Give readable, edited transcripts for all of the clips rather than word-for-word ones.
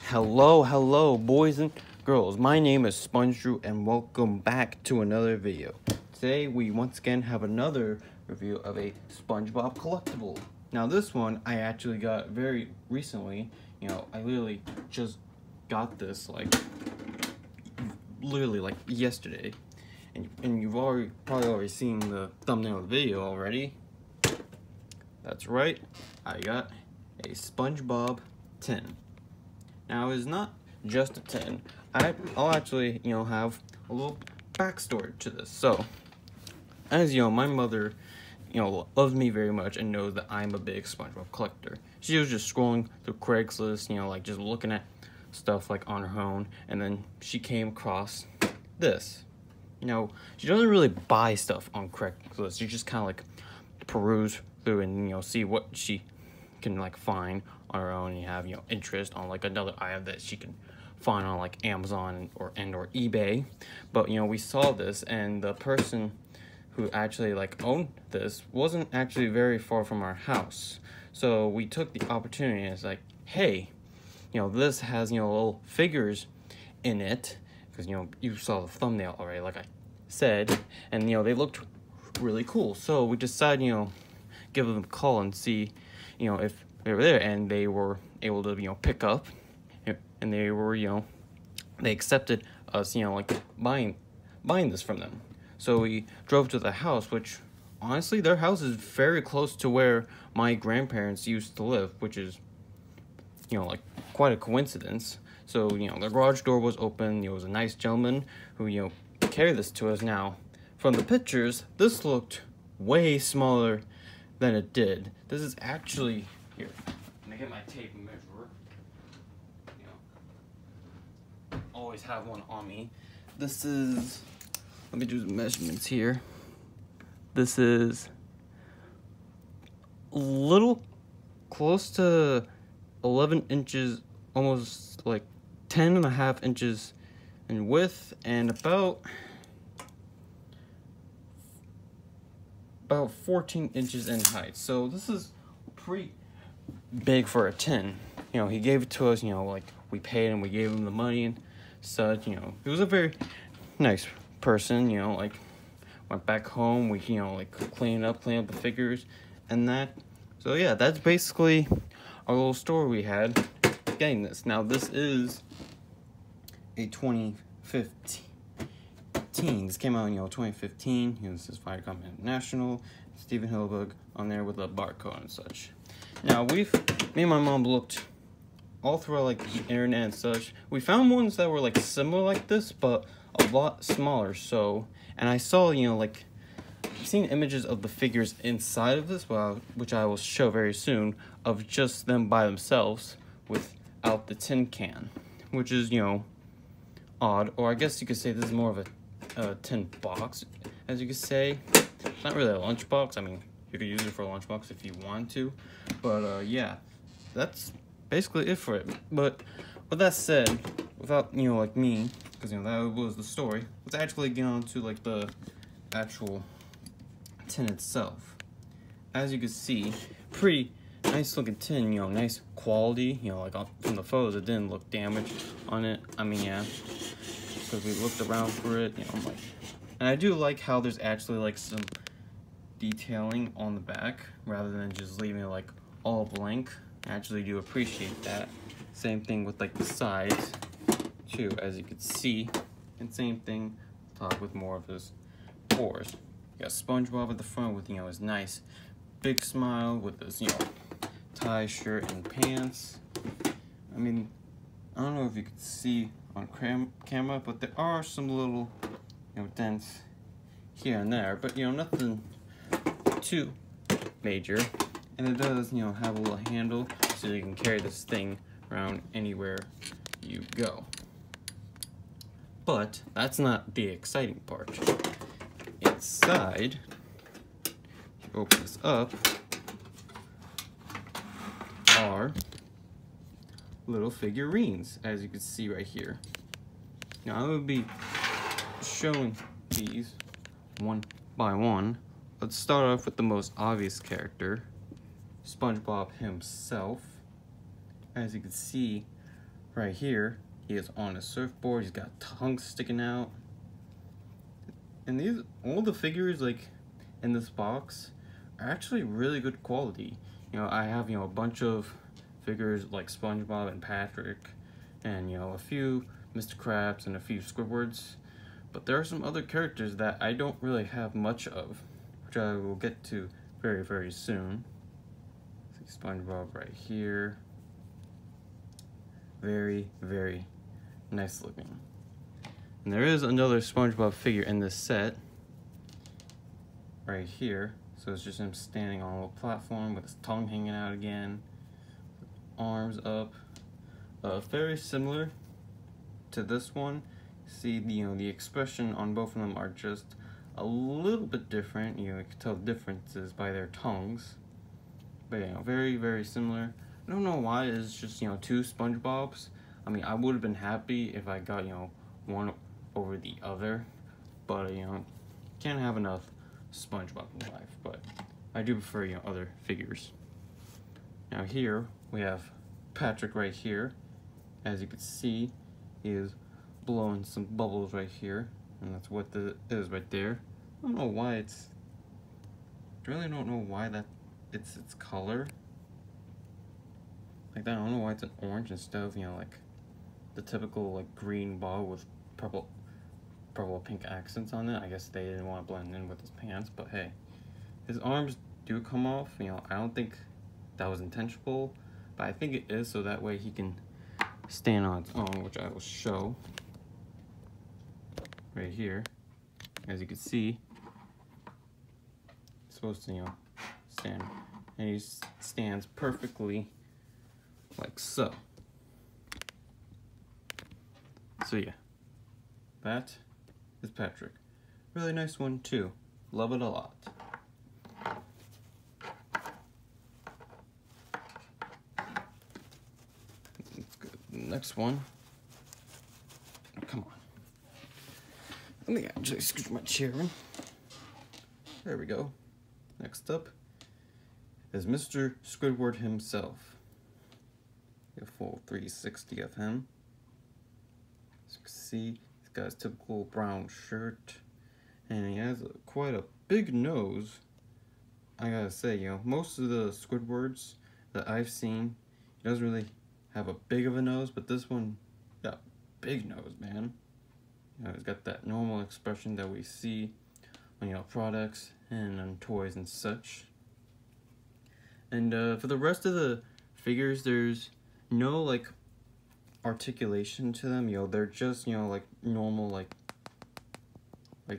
Hello, boys and girls. My name is Sponge Drew, and welcome back to another video. Today, we once again have another review of a SpongeBob collectible. Now, this one I actually got very recently. I literally just got this literally yesterday, and you've probably already seen the thumbnail of the video already. That's right, I got a SpongeBob tin. Now, it's not just a tin. I'll actually, have a little backstory to this. So, as you know, my mother, loves me very much and knows that I'm a big SpongeBob collector. She was just scrolling through Craigslist, just looking at stuff on her own, and then she came across this. She doesn't really buy stuff on Craigslist. She just kind of peruse through and see what she can find on her own. You have interest on another item that she can find on Amazon or eBay. But we saw this, and the person who actually owned this wasn't actually very far from our house. So we took the opportunity, and it's hey, this has little figures in it, because you saw the thumbnail already, like I said, and they looked really cool. So we decided give them a call and see if they were there, and they were able to pick up, and they were they accepted us buying this from them. So we drove to the house, which honestly their house is very close to where my grandparents used to live, which is quite a coincidence. So the garage door was open. It was a nice gentleman who carried this to us. Now, from the pictures, this looked way smaller than it did. This is actually, here, let me get my tape measure. Always have one on me. This is, let me do the measurements here. This is a little close to 11 inches, almost 10 and a half inches in width, and about 14 inches in height. So this is pretty big for a tin. He gave it to us, we paid him, we gave him the money and such. He was a very nice person. Went back home, we cleaned up the figures and that. So yeah, that's basically our little story we had getting this. Now, this is a 2015. This came out in 2015. This is Viacom International. Steven Hillenburg on there with a barcode and such. Now, me and my mom looked all throughout the internet and such. We found ones that were similar like this, but a lot smaller. So, and I saw I've seen images of the figures inside of this, which I will show very soon, of just them by themselves without the tin can, which is odd. Or I guess you could say this is more of a tin box, as you could say. It's not really a lunchbox. I mean, you could use it for a lunchbox if you want to, but yeah, that's basically it for it. But with that said, without me, because that was the story, let's actually get on to the actual tin itself. As you can see, pretty nice looking tin. Nice quality. From the photos, it didn't look damaged on it. I mean, yeah, because we looked around for it. And I do like how there's actually some detailing on the back rather than just leaving it all blank. I actually do appreciate that. Same thing with the sides too, as you can see, and same thing top with more of his pores. You got SpongeBob at the front with his nice big smile with his tie, shirt, and pants. I mean, I don't know if you could see on camera, but there are some little dents here and there, but nothing too major. And it does have a little handle so you can carry this thing around anywhere you go. But that's not the exciting part. Inside, if you open this up, are little figurines, as you can see right here. Now, I'm going to be showing these one by one. Let's start off with the most obvious character, SpongeBob himself. As you can see right here, he is on a surfboard. He's got tongue sticking out. And these, all the figures like in this box are actually really good quality. You know, I have, you know, a bunch of figures like SpongeBob and Patrick, and, you know, a few Mr. Krabs and a few Squidwards. But there are some other characters that I don't really have much of, which I will get to very, very soon. See SpongeBob right here. Very, very nice looking. And there is another SpongeBob figure in this set, right here. So it's just him standing on a little platform with his tongue hanging out again, arms up. Very similar to this one. See, you know, the expression on both of them are just a little bit different. You know, you can tell the differences by their tongues. But, you know, very, very similar. I don't know why it's just, you know, two SpongeBobs. I mean, I would have been happy if I got, you know, one over the other. But, you know, can't have enough SpongeBob in life. But I do prefer, you know, other figures. Now here, we have Patrick right here. As you can see, he is blowing some bubbles right here. And that's what it is right there. I don't know why it's... I really don't know why that it's its color. Like that, I don't know why it's an orange instead of, you know, like the typical like green ball with purple pink accents on it. I guess they didn't want to blend in with his pants, but hey. His arms do come off, you know, I don't think that was intentional, but I think it is so that way he can stand on its own, which I will show right here. As you can see, it's supposed to, you know, stand, and he stands perfectly like so. So yeah, that is Patrick. Really nice one too. Love it a lot. Let's go to the next one. Oh, come on. Let me actually scoot my chair in. There we go. Next up is Mr. Squidward himself. A full 360 of him. As you can see, he's got his typical brown shirt, and he has quite a big nose. I gotta say, you know, most of the Squidwards that I've seen, he doesn't really have a big of a nose, but this one got big nose, man. You know, he's got that normal expression that we see on, you know, products and on toys and such. And for the rest of the figures, there's no like articulation to them. You know, they're just, you know, like normal, like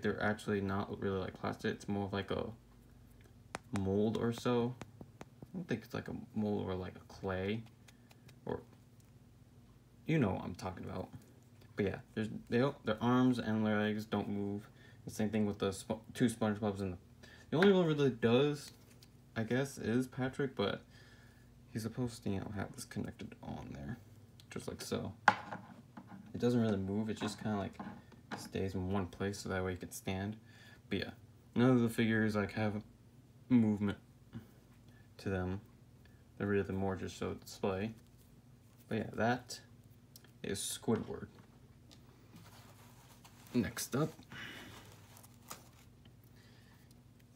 they're actually not really like plastic. It's more of like a mold or so. I don't think it's like a mold or like a clay, or you know what I'm talking about. But yeah, their arms and their legs don't move. The same thing with the two SpongeBobs, and the only one really does, I guess, is Patrick, but he's supposed to, you know, have this connected on there, just like so. It doesn't really move, it just kind of like stays in one place so that way you can stand. But yeah, none of the figures like have movement to them. They're really more just so display. But yeah, that is Squidward. Next up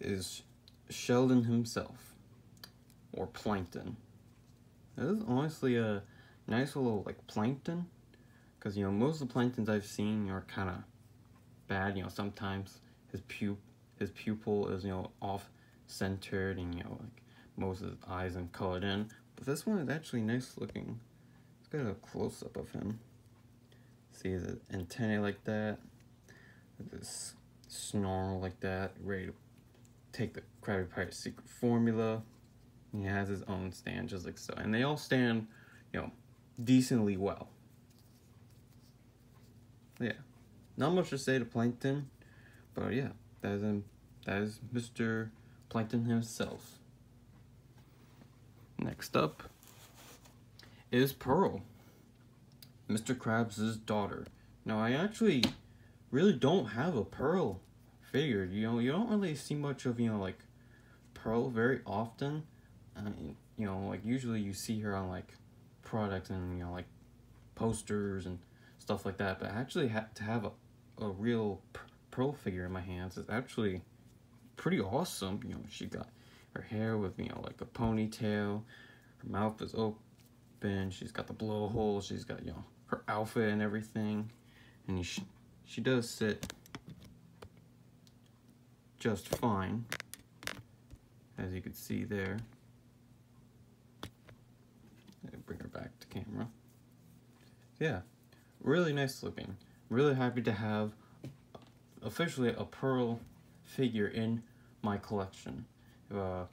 is Sheldon himself, or Plankton. This is honestly a nice little like plankton, because, you know, most of the planktons I've seen are kind of bad. You know, sometimes his pupil is, you know, off centered, and, you know, like most of his eyes are colored in. But this one is actually nice looking. Let's get a close up of him. See the antennae like that, this snarl like that, ready to take the Krabby Patty secret formula. He has his own stand just like so, and they all stand, you know, decently well. Yeah, not much to say to Plankton, but yeah, that is Mr. Plankton himself. Next up is Pearl, Mr. Krabs' daughter. Now, I actually really don't have a Pearl figure. You know, you don't really see much of, you know, like Pearl very often. I mean, you know, like usually you see her on like products and, you know, like posters and stuff like that. But actually to have a real Pearl figure in my hands is actually pretty awesome. You know, she got her hair with, you know, like a ponytail, her mouth is open, she's got the blowhole, she's got, you know, her outfit and everything, and she does sit just fine, as you can see there. Bring her back to camera. Yeah, really nice looking. Really happy to have officially a Pearl figure in my collection. I'll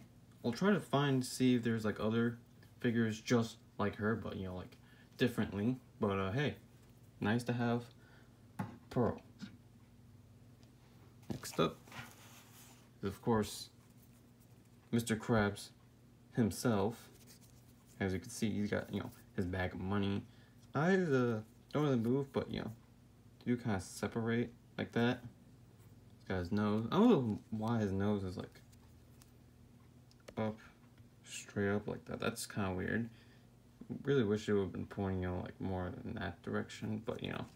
try to see if there's like other figures just like her, but you know, like differently. But hey, nice to have Pearl. Next up is, of course, Mr. Krabs himself. As you can see, he's got, you know, his bag of money. Eyes don't really move, but you know, do kind of separate like that. He's got his nose. I don't know why his nose is like up, straight up like that. That's kind of weird. Really wish it would have been pointing, you know, like more in that direction, but you know,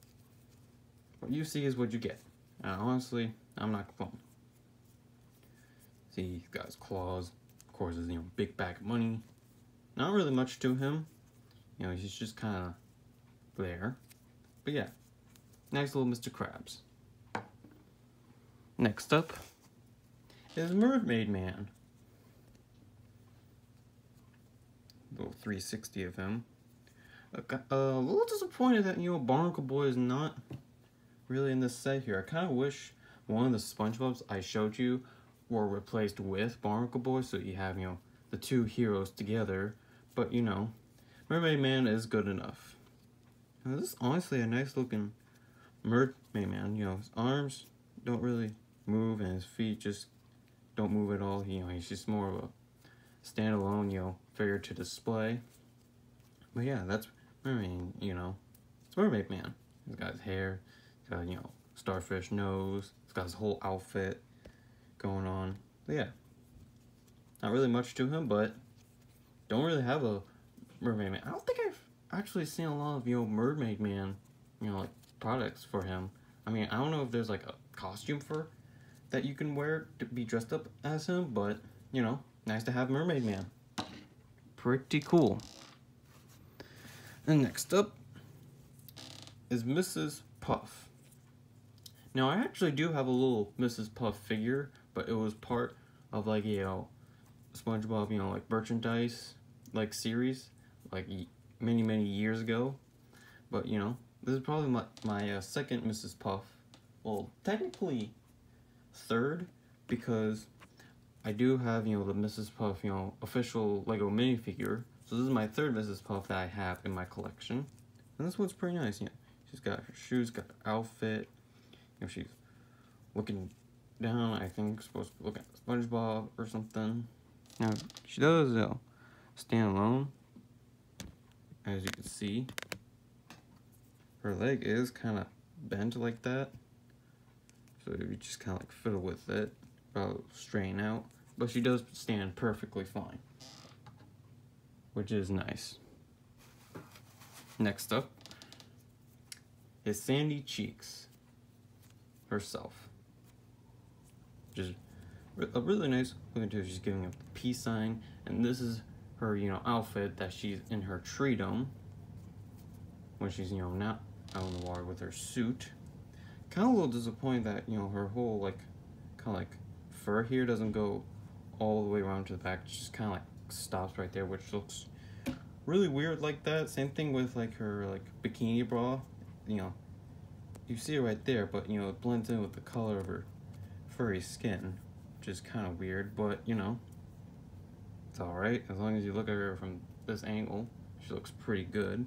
what you see is what you get. Honestly, I'm not complaining. See, he's got his claws. Of course, his, you know, big bag of money. Not really much to him. You know, he's just kind of there. But yeah, nice little Mr. Krabs. Next up is Mermaid Man. Little 360 of him. A little disappointed that, you know, Barnacle Boy is not really in this set here. I kind of wish one of the SpongeBobs I showed you were replaced with Barnacle Boy, so you have, you know, the two heroes together. But you know, Mermaid Man is good enough. Now, this is honestly a nice looking Mermaid Man. You know, his arms don't really move and his feet just don't move at all. You know, he's just more of a standalone, you know, figure to display. But yeah, that's Mermaid, you know, it's Mermaid Man. He's got his hair, he's got, you know, starfish nose, he's got his whole outfit going on. But yeah, not really much to him, but don't really have a Mermaid Man. I don't think I've actually seen a lot of, you know, Mermaid Man, you know, like products for him. I mean, I don't know if there's like a costume for that you can wear to be dressed up as him, but you know, nice to have Mermaid Man. Pretty cool. And next up is Mrs. Puff. Now, I actually do have a little Mrs. Puff figure, but it was part of like, you know, SpongeBob, you know, like merchandise like series, like many years ago. But you know, this is probably my second Mrs. Puff. Well, technically third, because I do have, you know, the Mrs. Puff, you know, official Lego minifigure. So this is my third Mrs. Puff that I have in my collection, and this one's pretty nice. You know, she's got her shoes, got her outfit. You know, she's looking down. I think supposed to be looking at SpongeBob or something. Now she does stand alone, as you can see. Her leg is kind of bent like that, so you just kind of like fiddle with it, about straighten out. But she does stand perfectly fine, which is nice. Next up is Sandy Cheeks herself. Just a really nice looking too. She's giving up the peace sign, and this is her, you know, outfit that she's in her tree dome when she's, you know, not out in the water with her suit. Kind of a little disappointed that, you know, her whole like kind of like fur here doesn't go all the way around to the back. It just kind of like stops right there, which looks really weird like that. Same thing with like her like bikini bra. You know, you see it right there, but you know, it blends in with the color of her furry skin, which is kind of weird, but you know, it's alright. As long as you look at her from this angle, she looks pretty good.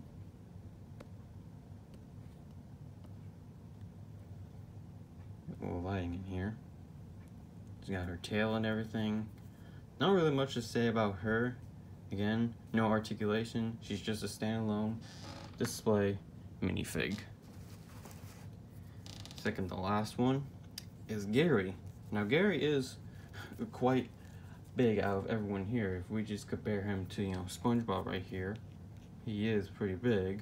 A little lighting in here. She's got her tail and everything. Not really much to say about her. Again, no articulation. She's just a standalone display minifig. Second to last one is Gary. Now Gary is quite big out of everyone here. If we just compare him to, you know, SpongeBob right here, he is pretty big.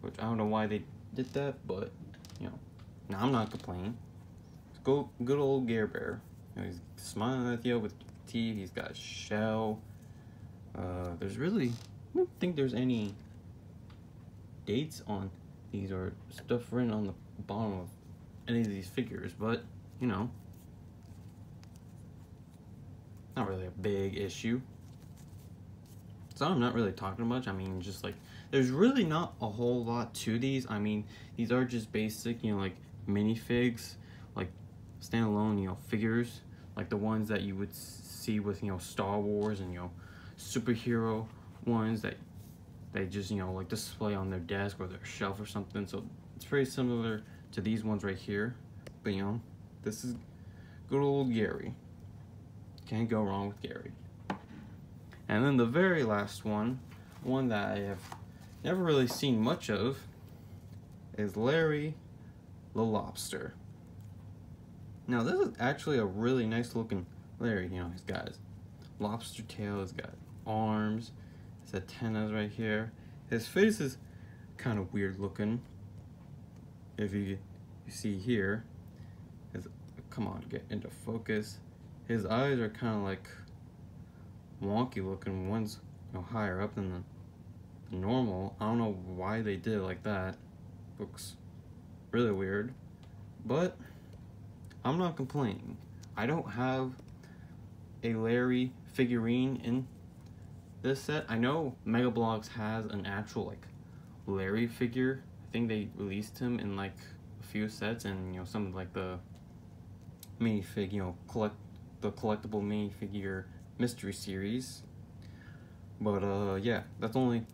which I don't know why they did that, but you know, now I'm not complaining. Good old Gare Bear. You know, he's smiling at you with teeth. He's got a shell. There's really, I don't think there's any dates on these or stuff written on the bottom of any of these figures, but you know, not really a big issue. So I'm not really talking much. I mean, just like, there's really not a whole lot to these. I mean, these are just basic, you know, like minifigs, like standalone, you know, figures, like the ones that you would see with, you know, Star Wars and, you know, superhero ones that they just, you know, like display on their desk or their shelf or something. So it's very similar to these ones right here. But, you know, this is good old Gary. Can't go wrong with Gary. And then the very last one that I have never really seen much of, is Larry the Lobster. Now this is actually a really nice looking Larry. You know, he's got his lobster tail, he's got arms, his antennas right here. His face is kind of weird looking. If you see here, come on, get into focus. His eyes are kind of like wonky looking. One's, you know, higher up than the normal. I don't know why they did it like that. Looks really weird, but I'm not complaining. I don't have a Larry figurine in this set. I know Mega Bloks has an actual like Larry figure. I think they released him in like a few sets, and you know, some of like the minifig, you know, collectible minifigure mystery series. But yeah, that's only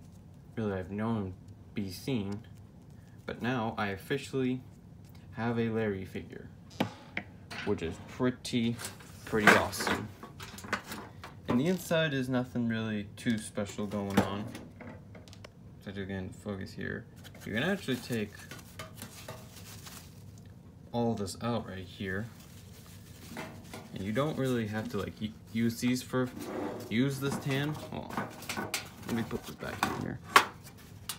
really I've known be seen. But now I officially have a Larry figure, which is pretty awesome. And the inside is nothing really too special going on. So to get into focus here, you can actually take all this out right here. And you don't really have to like use these use this tan. Hold on. Let me put this back in here.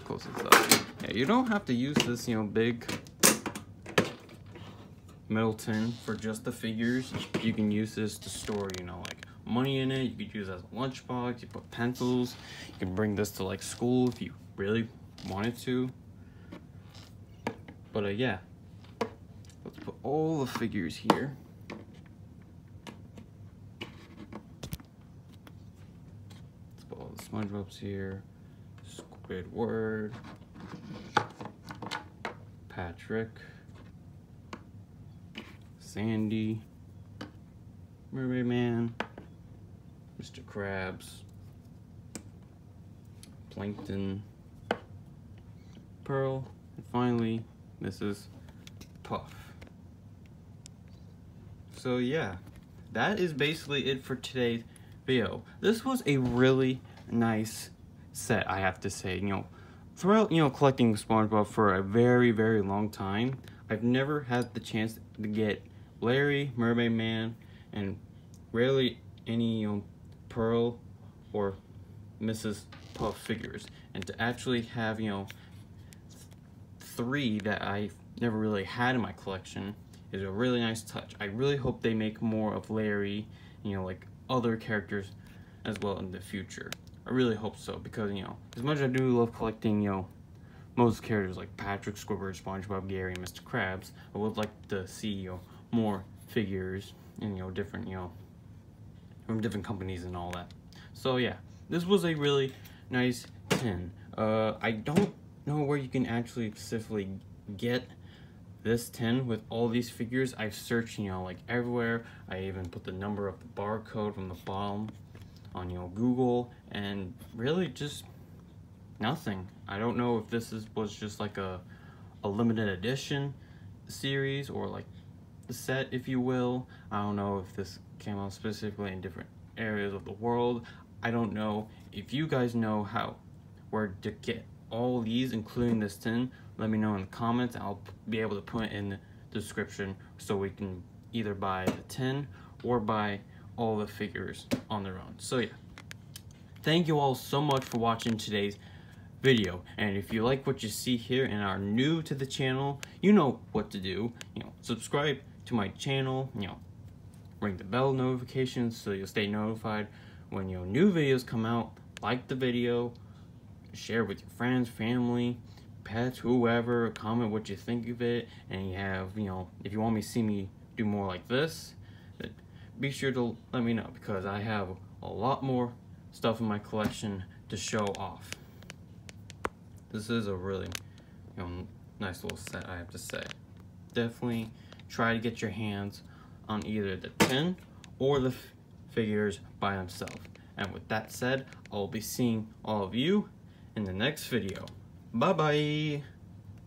Close this up. Yeah, you don't have to use this, you know, big metal tin for just the figures. You can use this to store, you know, like money in it. You could use it as a lunchbox. You put pencils. You can bring this to like school if you really wanted to. But yeah, let's put all the figures here. Let's put all the SpongeBob's here. Squidward, Patrick, Sandy, Mermaid Man, Mr. Krabs, Plankton, Pearl, and finally, Mrs. Puff. So yeah, that is basically it for today's video. This was a really nice set, I have to say. You know, throughout, you know, collecting SpongeBob for a very long time, I've never had the chance to get Larry, Mermaid Man, and rarely any, you know, Pearl or Mrs. Puff figures. And to actually have, you know, 3 that I've never really had in my collection is a really nice touch. I really hope they make more of Larry, you know, like other characters as well in the future. I really hope so, because, you know, as much as I do love collecting, you know, most characters like Patrick, Squidward, SpongeBob, Gary, and Mr. Krabs, I would like to see, you know, more figures and, you know, different, you know, from different companies and all that. So yeah, this was a really nice tin. I don't know where you can actually specifically get this tin with all these figures. I've searched, you know, like everywhere. I even put the number of the barcode from the bottom on, you know, Google, and really just nothing. I don't know if this was just like a limited edition series, or like the set, if you will. I don't know if this came out specifically in different areas of the world. I don't know. If you guys know where to get all these, including this tin, let me know in the comments. I'll be able to put it in the description so we can either buy the tin or buy all the figures on their own. So yeah, thank you all so much for watching today's video. And if you like what you see here and are new to the channel, you know what to do. Subscribe to my channel, ring the bell notifications so you'll stay notified when new videos come out. Like the video, share with your friends, family, pets, whoever, comment what you think of it, and you have, if you want me to see me do more like this, then be sure to let me know, because I have a lot more stuff in my collection to show off. This is a really, nice little set, I have to say. Definitely try to get your hands on either the tin or the figures by themselves. And with that said, I'll be seeing all of you in the next video. Bye bye.